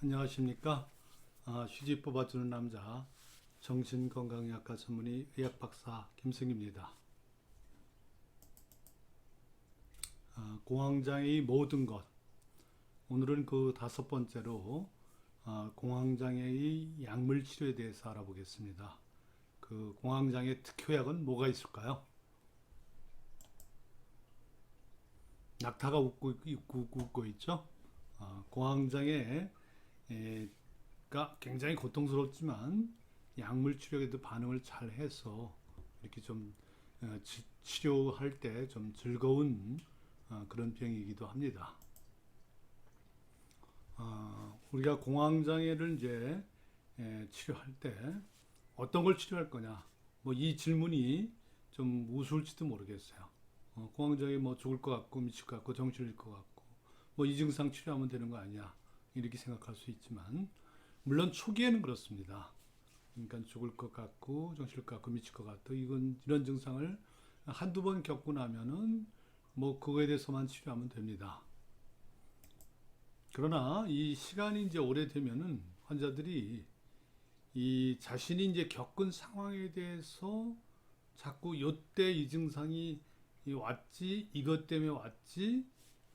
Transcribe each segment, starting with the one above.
안녕하십니까? 휴지 뽑아주는 남자 정신건강의학과 전문의 의학박사 김승입니다. 공황장애의 모든 것. 오늘은 그 5번째로 공황장애의 약물 치료에 대해서 알아보겠습니다. 그 공황장애 특효약은 뭐가 있을까요? 낙타가 웃고 있죠? 공황장애가 굉장히 고통스럽지만 약물 치료에도 반응을 잘 해서 이렇게 좀 치료할 때 좀 즐거운 그런 병이기도 합니다. 우리가 공황장애를 이제 치료할 때 어떤 걸 치료할 거냐? 뭐 이 질문이 좀 우스울지도 모르겠어요. 공황장애 뭐 죽을 것 같고 미칠 것 같고 정신을 잃을 것 같고 뭐 이 증상 치료하면 되는 거 아니야? 이렇게 생각할 수 있지만 물론 초기에는 그렇습니다. 그러니까 죽을 것 같고 정신을 잃을 것 같고 미칠 것 같고 이런 증상을 한두 번 겪고 나면은 뭐 그거에 대해서만 치료하면 됩니다. 그러나 이 시간이 이제 오래되면은 환자들이 이 자신이 이제 겪은 상황에 대해서 자꾸 요때 이 증상이 왔지, 이것 때문에 왔지,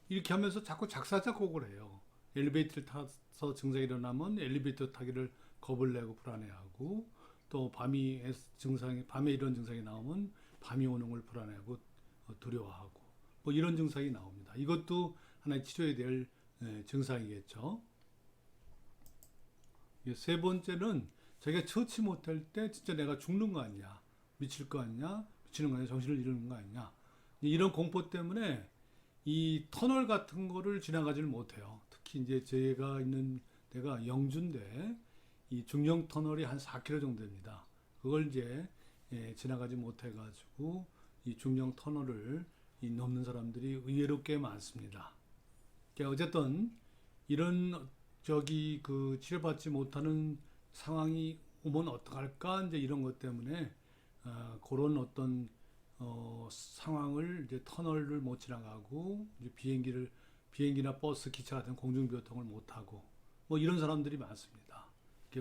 이렇게 하면서 자꾸 작사작곡을 해요. 엘리베이터를 타서 증상이 일어나면 엘리베이터 타기를 겁을 내고 불안해하고, 또 밤에 이런 증상이 나오면 밤이 오는 걸 불안해하고 두려워하고, 뭐 이런 증상이 나옵니다. 이것도 하나의 치료해야 될 증상이겠죠. 세 번째는 자기가 처치 못할 때 진짜 내가 죽는 거 아니냐, 미칠 거 아니냐, 미치는 거 아니냐, 정신을 잃는 거 아니냐, 이런 공포 때문에 이 터널 같은 거를 지나가지를 못해요. 특히 이제 제가 있는 데가 영주인데 이 중령 터널이 한 4km 정도 됩니다. 그걸 이제 지나가지 못해가지고 이 중령 터널을 넘는 사람들이 의외로 꽤 많습니다. 그러니까 어쨌든 이런 그 치료받지 못하는 상황이 오면 어떡할까 이제 이런 것 때문에 그런 어떤 상황을 이제 터널을 못 지나가고 이제 비행기나 버스, 기차 같은 공중교통을 못 타고 뭐 이런 사람들이 많습니다.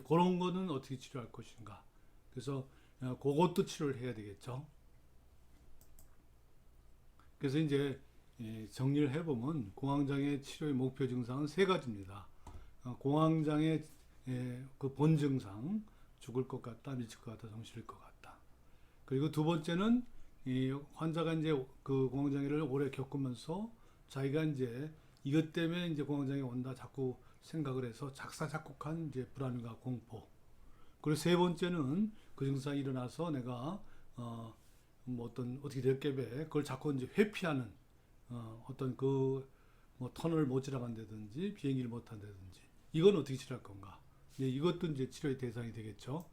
그런 거는 어떻게 치료할 것인가? 그래서 그것도 치료를 해야 되겠죠. 그래서 이제 정리를 해보면 공황장애 치료의 목표 증상은 세 가지입니다. 공황장애 그 본 증상, 죽을 것 같다, 미칠 것 같다, 정신일 것 같다. 그리고 두 번째는 이 환자가 이제 그 공황장애를 오래 겪으면서 자기가 이제 이것 때문에 이제 공황장애 온다 자꾸 생각을 해서 작사작곡한 이제 불안과 공포. 그리고 세 번째는 그 증상이 일어나서 내가 뭐 어떻게 될 게배 그걸 자꾸 이제 회피하는 어떤 뭐 터널을 못 지나간다든지 비행기를 못 탄다든지 이건 어떻게 치료할 건가? 이것도 이제 치료의 대상이 되겠죠.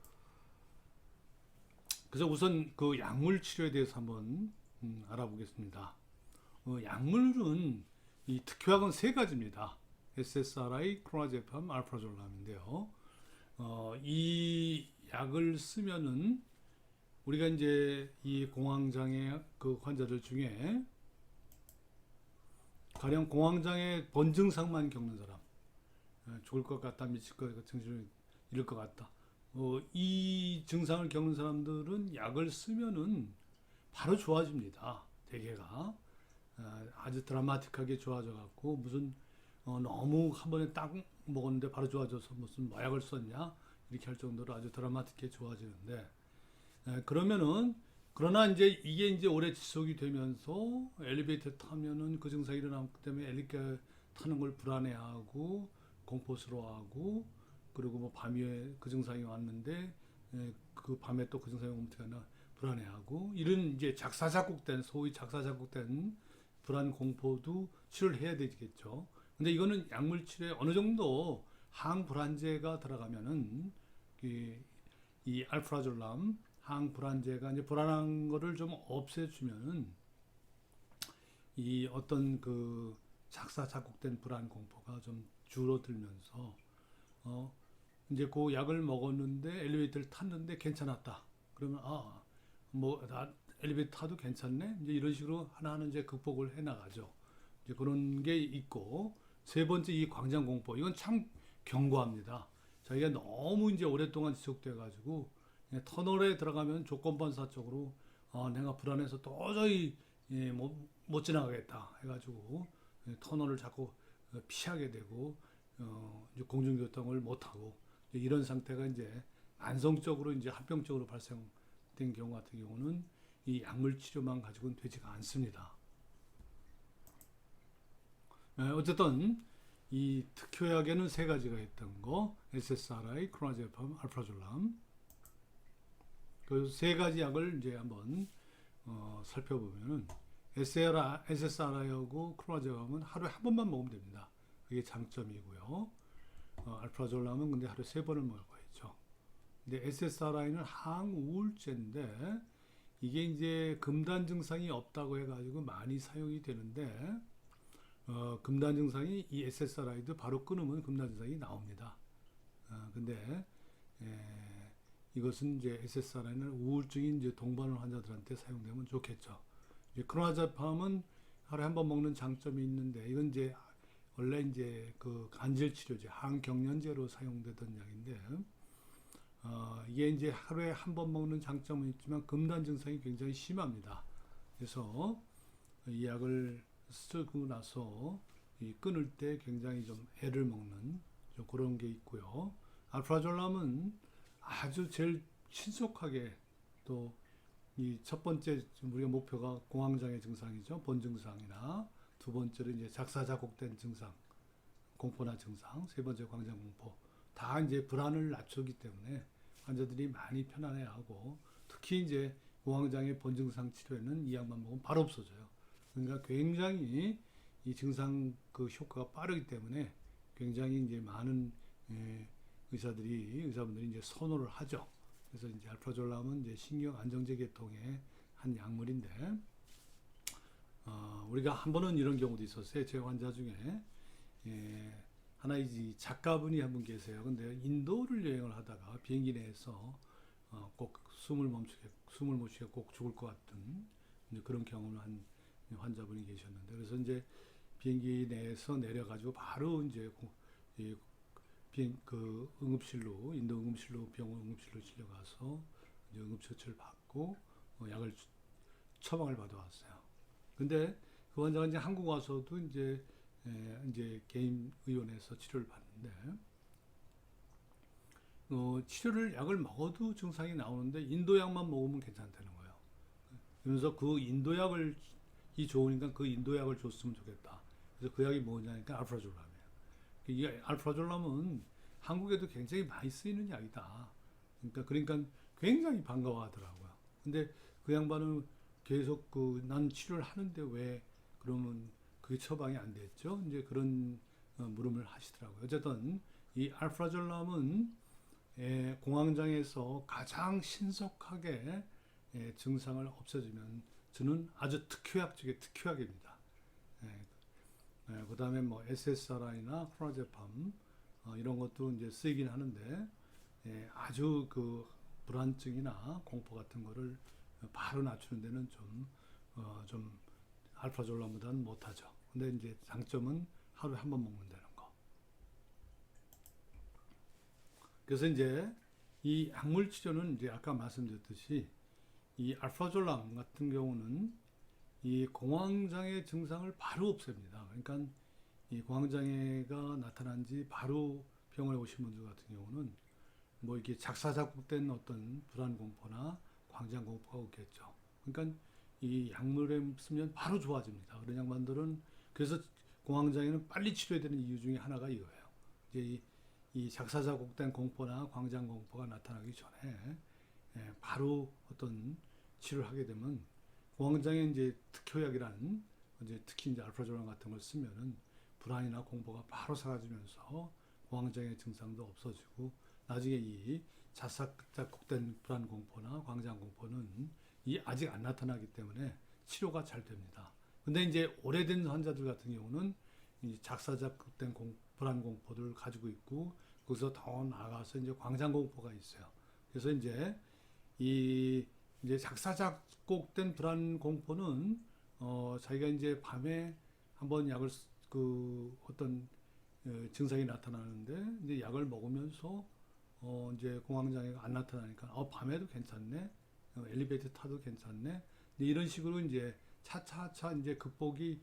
그래서 우선 그 약물 치료에 대해서 한번 알아보겠습니다. 약물은 이 특효약은 세 가지입니다. SSRI, 크로나제팜, 알프라졸람인데요. 이 약을 쓰면은 우리가 이제 이 공황장애 그 환자들 중에 가령 공황장애 본증상만 겪는 사람, 죽을 것 같다, 미칠 것 같다, 정신을 잃을 것 같다. 이 증상을 겪는 사람들은 약을 쓰면은 바로 좋아집니다. 대개가 아주 드라마틱하게 좋아져 갖고 무슨 너무 한 번에 딱 먹었는데 바로 좋아져서 무슨 마약을 썼냐 이렇게 할 정도로 아주 드라마틱하게 좋아지는데 그러나 이제 이게 이제 오래 지속이 되면서 엘리베이터 타면은 그 증상이 일어나기 때문에 엘리베이터 타는 걸 불안해하고 공포스러워하고 그리고 뭐 밤에 그 증상이 왔는데 그 밤에 또 그 증상이 오면 어떡하나 불안해하고 이런 이제 소위 작사작곡된 불안 공포도 치료를 해야 되겠죠. 근데 이거는 약물 치료에 어느 정도 항불안제가 들어가면은 이 알프라졸람 항불안제가 이제 불안한 거를 좀 없애주면은 이 어떤 그 작사작곡된 불안 공포가 좀 줄어들면서 이제 그 약을 먹었는데 엘리베이터를 탔는데 괜찮았다. 그러면 나 엘리베이터 타도 괜찮네. 이제 이런 식으로 하나하나 이제 극복을 해 나가죠. 이제 그런 게 있고 세 번째 이 광장 공포. 이건 참 경고합니다. 자기가 너무 이제 오랫동안 지속돼 가지고 터널에 들어가면 조건반사적으로 내가 불안해서 도저히 못 지나가겠다 해가지고 터널을 자꾸 피하게 되고 이제 공중교통을 못 하고 이런 상태가 이제 만성적으로 이제 합병적으로 발생된 경우 같은 경우는 이 약물 치료만 가지고는 되지가 않습니다. 어쨌든 이 특효약에는 세 가지가 있던 거, SSRI, 크로나제팜, 알프라졸람. 그 세 가지 약을 이제 한번 살펴보면은 SSRI하고 크로나제팜은 하루에 한 번만 먹으면 됩니다. 그게 장점이고요. 알프라졸람은 근데 하루에 세 번을 먹어야죠. 근데 SSRI는 항우울제인데 이게 이제 금단 증상이 없다고 해가지고 많이 사용이 되는데 금단 증상이 이 SSRI도 바로 끊으면 금단 증상이 나옵니다. 근데 이것은 이제 SSRI는 우울증인 이제 동반원 환자들한테 사용되면 좋겠죠. 크로나제팜은 하루에 한 번 먹는 장점이 있는데 이건 이제 원래 이제 그 간질 치료제, 항경련제로 사용되던 약인데 이게 이제 하루에 한 번 먹는 장점은 있지만 금단 증상이 굉장히 심합니다. 그래서 이 약을 쓰고 나서 끊을 때 굉장히 좀 애를 먹는 좀 그런 게 있고요. 알프라졸람은 아주 제일 신속하게 또 이 첫 번째 우리가 목표가 공황장애 증상이죠. 본 증상이나 두 번째로 이제 작사작곡된 증상, 공포나 증상, 세 번째 광장 공포 다 이제 불안을 낮추기 때문에 환자들이 많이 편안해하고 특히 이제 공황장애 본 증상 치료에는 이 약만 먹으면 바로 없어져요. 그러니까 굉장히 이 증상 그 효과가 빠르기 때문에 굉장히 이제 많은 의사분들이 이제 선호를 하죠. 그래서 이제 알프라졸람은 이제 신경 안정제 계통의 한 약물인데 우리가 한 번은 이런 경우도 있었어요. 제 환자 중에 하나 이제 작가분이 한 분 계세요. 근데 인도를 여행을 하다가 비행기 내에서 꼭 숨을 못 쉬게 꼭 죽을 것 같은 그런 경험을 한 환자분이 계셨는데 그래서 이제 비행기 내에서 내려가지고 바로 이제 그 응급실로 인도 응급실로 병원 응급실로 실려가서 이제 응급처치를 받고 약을 처방을 받아왔어요. 근데 그 환자가 이제 한국 와서도 이제 개인 의원에서 치료를 받는데 치료를 약을 먹어도 증상이 나오는데 인도 약만 먹으면 괜찮다는 거예요. 그래서 그 인도 약을 이 좋으니까 그 인도 약을 줬으면 좋겠다. 그래서 그 약이 뭐냐니까 알프라졸람이에요. 이 알프라졸람은 한국에도 굉장히 많이 쓰이는 약이다. 그러니까 굉장히 반가워하더라고요. 근데 그 양반은 계속 난 치료를 하는데 왜 그러면 그게 처방이 안 됐죠? 이제 그런 물음을 하시더라고요. 어쨌든 이 알프라졸람은 공황장애에서 가장 신속하게 증상을 없애주면 저는 아주 특효약 중에 특효약입니다. 그 다음에 뭐 SSRI나 크로나제팜 이런 것도 이제 쓰이긴 하는데 아주 그 불안증이나 공포 같은 거를 바로 낮추는 데는 좀 알프라졸람보다는 못하죠. 근데 이제 장점은 하루에 한 번 먹는다는 거. 그래서 이제 이 약물 치료는 이제 아까 말씀드렸듯이 이 알프라졸람 같은 경우는 이 공황장애 증상을 바로 없앱니다. 그러니까 이 공황장애가 나타난 지 바로 병원에 오신 분들 같은 경우는 뭐 이게 작사작곡된 어떤 불안 공포나 광장 공포가 오겠죠. 그러니까 이 약물에 쓰면 바로 좋아집니다. 그런 양반들은 그래서 공황장애는 빨리 치료해야 되는 이유 중에 하나가 이거예요. 이제 이 작사작곡된 공포나 광장 공포가 나타나기 전에 바로 어떤 치료를 하게 되면 공황장애 이제 특효약이란 이제 특히 이제 알프라졸람 같은 걸 쓰면은 불안이나 공포가 바로 사라지면서 공황장애 증상도 없어지고 나중에 이 작사작곡된 불안 공포나 광장 공포는 이 아직 안 나타나기 때문에 치료가 잘 됩니다. 근데 이제 오래된 환자들 같은 경우는 이 작사작곡된 불안 공포를 가지고 있고 거기서 더 나아가서 이제 광장 공포가 있어요. 그래서 이제 이제 작사작곡된 불안 공포는 자기가 이제 밤에 한번 약을 어떤 증상이 나타나는데 이제 약을 먹으면서 이제 공황장애가 안 나타나니까 밤에도 괜찮네, 엘리베이터 타도 괜찮네, 이제 이런 식으로 이제 차차차 이제 극복이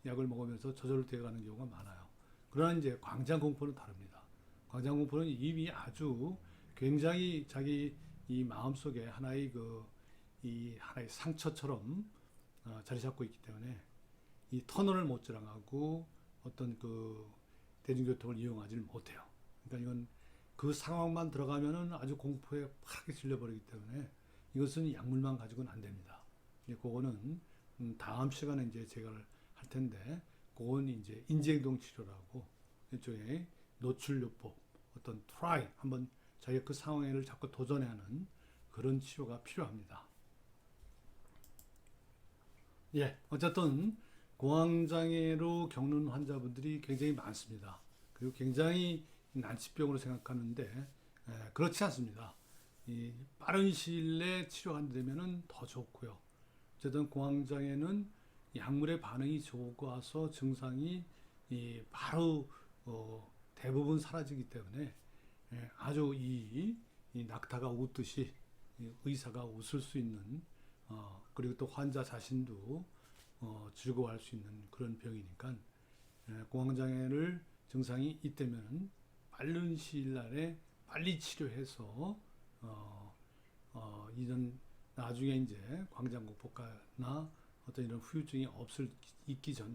약을 먹으면서 저절로 되어가는 경우가 많아요. 그러나 이제 광장공포는 다릅니다. 광장공포는 이미 아주 굉장히 자기 이 마음속에 하나의 이 하나의 상처처럼 자리 잡고 있기 때문에 이 터널을 못 지나가고 어떤 대중교통을 이용하지를 못해요. 그러니까 이건 그 상황만 들어가면은 아주 공포에 파랗게 질려버리기 때문에 이것은 약물만 가지고는 안 됩니다. 이제 그거는 다음 시간에 이제 제가 할 텐데, 그건 이제 인지행동 치료라고 일종의 노출요법, 어떤 트라이 한번 자기가 그 상황을 자꾸 도전해 하는 그런 치료가 필요합니다. 예, 어쨌든 공황장애로 겪는 환자분들이 굉장히 많습니다. 그리고 굉장히 난치병으로 생각하는데 그렇지 않습니다. 이 빠른 시일 내에 치료가 안 되면은 더 좋고요. 어쨌든 공황장애는 약물의 반응이 좋아서 증상이 바로 대부분 사라지기 때문에 아주 이 낙타가 웃듯이 의사가 웃을 수 있는, 그리고 또 환자 자신도 즐거워할 수 있는 그런 병이니까 공황장애를 증상이 있다면 빠른 시일 날에 빨리 치료해서 이런 나중에 이제 광장공포과나 어떤 이런 후유증이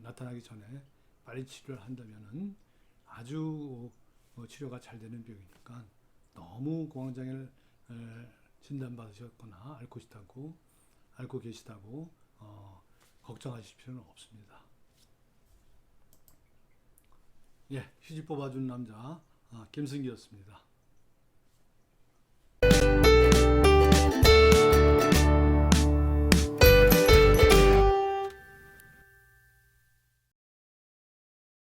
나타나기 전에 빨리 치료를 한다면은 아주 치료가 잘 되는 병이니까 너무 공황장애를 진단받으셨거나 앓고 계시다고 걱정하실 필요는 없습니다. 예, 휴지 뽑아준 남자 김승기였습니다.